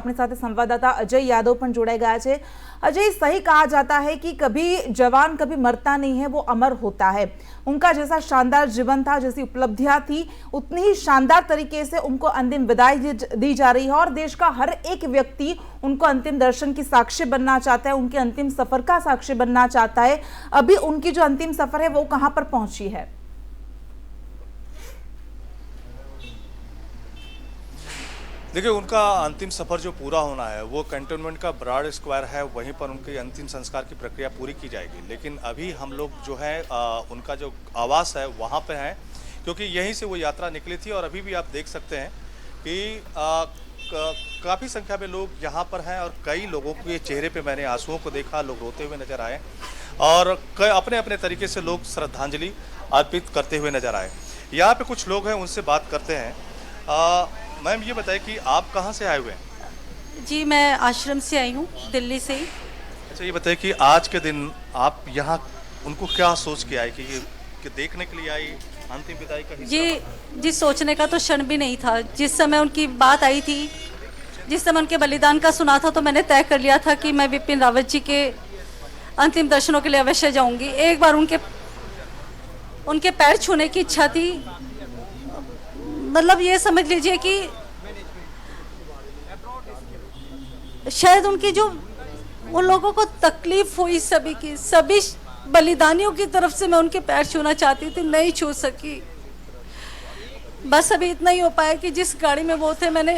આપણી સાથે સંવાદદાતા અજય યાદવ પણ જોડાઈ ગયા છે। अजय, सही कहा जाता है कि कभी जवान कभी मरता नहीं है, वो अमर होता है। उनका जैसा शानदार जीवन था, जैसी उपलब्धियां थी, उतनी ही शानदार तरीके से उनको अंतिम विदाई दी जा रही है और देश का हर एक व्यक्ति उनको अंतिम दर्शन की साक्षी बनना चाहता है, उनके अंतिम सफर का साक्षी बनना चाहता है। अभी उनकी जो अंतिम सफर है वो कहां पर पहुंची है? देखिए, उनका अंतिम सफ़र जो पूरा होना है वो कैंटोनमेंट का ब्राड स्क्वायर है, वहीं पर उनके अंतिम संस्कार की प्रक्रिया पूरी की जाएगी। लेकिन अभी हम लोग जो है उनका जो आवास है वहाँ पे हैं, क्योंकि यहीं से वो यात्रा निकली थी और अभी भी आप देख सकते हैं कि काफ़ी संख्या में लोग यहाँ पर हैं और कई लोगों के चेहरे पे मैंने आंसुओं को देखा, लोग रोते हुए नजर आए और अपने अपने तरीके से लोग श्रद्धांजलि अर्पित करते हुए नजर आए। यहाँ पे कुछ लोग हैं, उनसे बात करते हैं। मैम, ये बताइए कि आप कहाँ से आए हुए हैं? जी, मैं आश्रम से आई हूँ, दिल्ली से ही। अच्छा, ये बताइए कि आज के दिन आप यहाँ उनको क्या सोच के आए कि देखने के लिए आई, अंतिम विदाई का हिस्सा? जी, सोचने का तो क्षण भी नहीं था। जिस समय उनकी बात आई थी, जिस समय उनके बलिदान का सुना था, तो मैंने तय कर लिया था कि मैं विपिन रावत जी के अंतिम दर्शनों के लिए अवश्य जाऊंगी। एक बार उनके पैर छूने की इच्छा थी। मतलब ये समझ लीजिए कि शायद उनकी जो उन लोगों को तकलीफ हुई, सभी बलिदानियों की तरफ से मैं उनके पैर छूना चाहती थी, नहीं छू सकी। बस अभी इतना ही हो पाया कि जिस गाड़ी में वो थे, मैंने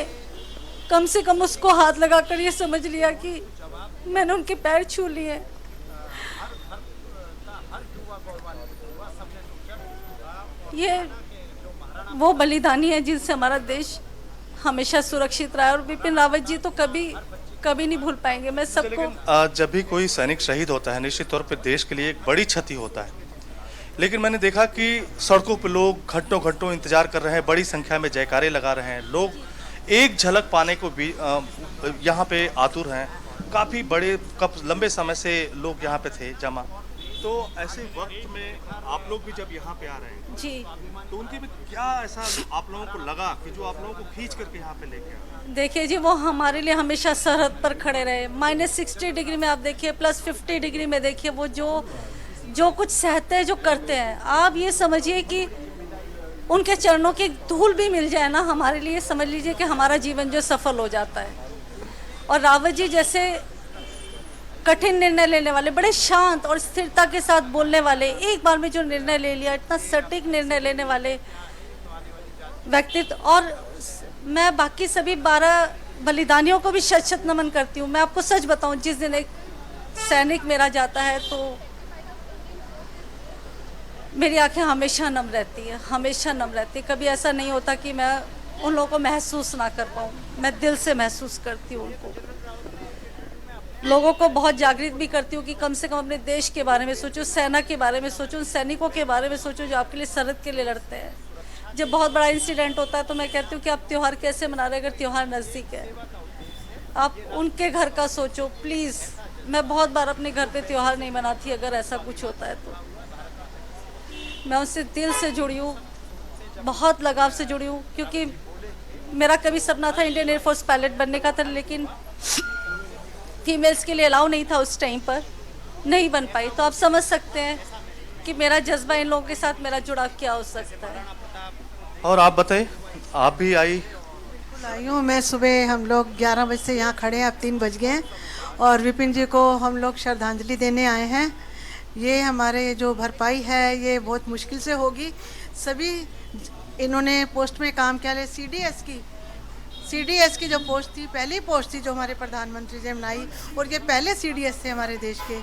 कम से कम उसको हाथ लगाकर ये समझ लिया कि मैंने उनके पैर छू लिए। ये वो बलिदानी है जिनसे हमारा देश हमेशा सुरक्षित रहा है और विपिन रावत जी तो कभी नहीं भूल पाएंगे। मैं सबको जब भी कोई सैनिक शहीद होता है, निश्चित तौर पे देश के लिए एक बड़ी क्षति होता है। लेकिन मैंने देखा कि सड़कों पे लोग घंटों घंटों इंतजार कर रहे हैं, बड़ी संख्या में जयकारे लगा रहे हैं, लोग एक झलक पाने को भी यहाँ पे आतुर हैं। काफ़ी बड़े लंबे समय से लोग यहाँ पे थे जमा। तो ऐसे वक्त में आप लोग भी जब यहाँ पे आ रहे हैं जी, तो उनके में क्या ऐसा आप लोगों को लगा कि जो आप लोगों को खींच करके यहाँ पे लेके आए? देखिए जी, वो हमारे लिए हमेशा सरहद पर खड़े रहे। -60 डिग्री में आप देखिए, +50 डिग्री में देखिए, वो जो कुछ सहते हैं, जो करते हैं। आप ये समझिए कि उनके चरणों की धूल भी मिल जाए ना, हमारे लिए समझ लीजिए कि हमारा जीवन जो सफल हो जाता है। और रावत जी जैसे कठिन निर्णय लेने वाले, बड़े शांत और स्थिरता के साथ बोलने वाले, एक बार में जो निर्णय ले लिया, इतना सटीक निर्णय लेने वाले व्यक्तित्व। और मैं बाकी सभी 12 बलिदानियों को भी शत नमन करती हूँ। मैं आपको सच बताऊँ, जिस दिन एक सैनिक मेरा जाता है तो मेरी आंखें हमेशा नम रहती है, हमेशा नम रहती है। कभी ऐसा नहीं होता कि मैं उन लोगों को महसूस ना कर पाऊँ। मैं दिल से महसूस करती हूँ उनको। लोगों को बहुत जागृत भी करती हूँ कि कम से कम अपने देश के बारे में सोचो, सेना के बारे में सोचो, उन सैनिकों के बारे में सोचो जो आपके लिए सरहद के लिए लड़ते हैं। जब बहुत बड़ा इंसिडेंट होता है तो मैं कहती हूँ कि आप त्यौहार कैसे मना रहे, अगर त्यौहार नज़दीक है, आप उनके घर का सोचो प्लीज़। मैं बहुत बार अपने घर पे त्यौहार नहीं मनाती, अगर ऐसा कुछ होता है तो। मैं उनसे दिल से जुड़ी हूँ, बहुत लगाव से जुड़ी हूँ, क्योंकि मेरा कभी सपना था इंडियन एयरफोर्स पायलट बनने का था, लेकिन फीमेल्स के लिए अलाउ नहीं था उस टाइम पर, नहीं बन पाई। तो आप समझ सकते हैं कि मेरा जज्बा इन लोगों के साथ मेरा जुड़ाव क्या हो सकता है। और आप बताइए, आप भी आई? आई हूँ मैं। सुबह हम लोग 11 बजे से यहाँ खड़े हैं, अब 3 बज गए हैं और विपिन जी को हम लोग श्रद्धांजलि देने आए हैं। ये हमारे जो भरपाई है ये बहुत मुश्किल से होगी। सभी इन्होंने पोस्ट में काम किया, CDS की जो पोस्ट थी, पहली पोस्ट थी जो हमारे प्रधानमंत्री जी ने बनाई, और ये पहले CDS थे हमारे देश के।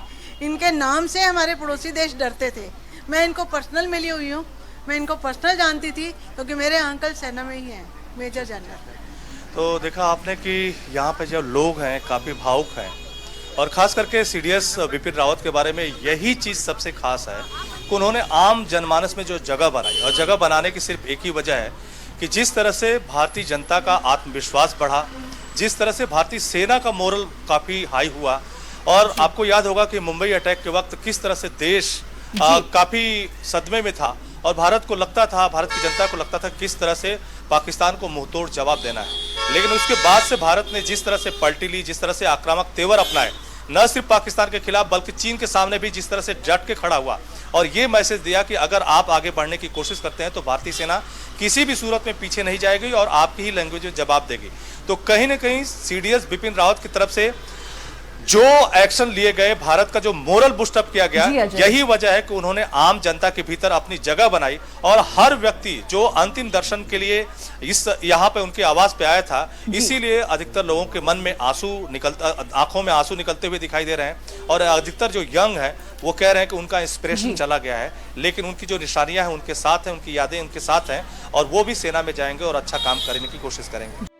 इनके नाम से हमारे पड़ोसी देश डरते थे। मैं इनको पर्सनल मिली हुई हूँ, मैं इनको पर्सनल जानती थी क्योंकि मेरे अंकल सेना में ही हैं, मेजर जनरल। तो देखा आपने कि यहाँ पे जो लोग हैं काफ़ी भावुक हैं और ख़ास करके CDS विपिन रावत के बारे में यही चीज़ सबसे खास है कि उन्होंने आम जनमानस में जो जगह बनाई, और जगह बनाने की सिर्फ एक ही वजह है कि जिस तरह से भारतीय जनता का आत्मविश्वास बढ़ा, जिस तरह से भारतीय सेना का मोरल काफ़ी हाई हुआ। और आपको याद होगा कि मुंबई अटैक के वक्त किस तरह से देश काफ़ी सदमे में था और भारत को लगता था, भारत की जनता को लगता था किस तरह से पाकिस्तान को मुंहतोड़ जवाब देना है। लेकिन उसके बाद से भारत ने जिस तरह से पलटी ली, जिस तरह से आक्रामक तेवर अपनाए, न सिर्फ पाकिस्तान के खिलाफ बल्कि चीन के सामने भी जिस तरह से डट के खड़ा हुआ और ये मैसेज दिया कि अगर आप आगे बढ़ने की कोशिश करते हैं तो भारतीय सेना किसी भी सूरत में पीछे नहीं जाएगी और आपकी ही लैंग्वेज में जवाब देगी। तो कहीं ना कहीं सीडीएस बिपिन रावत की तरफ से जो एक्शन लिए गए, भारत का जो मोरल बूस्टअप किया गया, यही वजह है कि उन्होंने आम जनता के भीतर अपनी जगह बनाई और हर व्यक्ति जो अंतिम दर्शन के लिए इस यहाँ पे उनके आवास पे आया था, इसीलिए अधिकतर लोगों के मन में आंसू निकलता, आंखों में आंसू निकलते हुए दिखाई दे रहे हैं। और अधिकतर जो यंग है वो कह रहे हैं कि उनका इंस्पिरेशन चला गया है, लेकिन उनकी जो निशानियां हैं उनके साथ हैं, उनकी यादें उनके साथ हैं और वो भी सेना में जाएंगे और अच्छा काम करने की कोशिश करेंगे।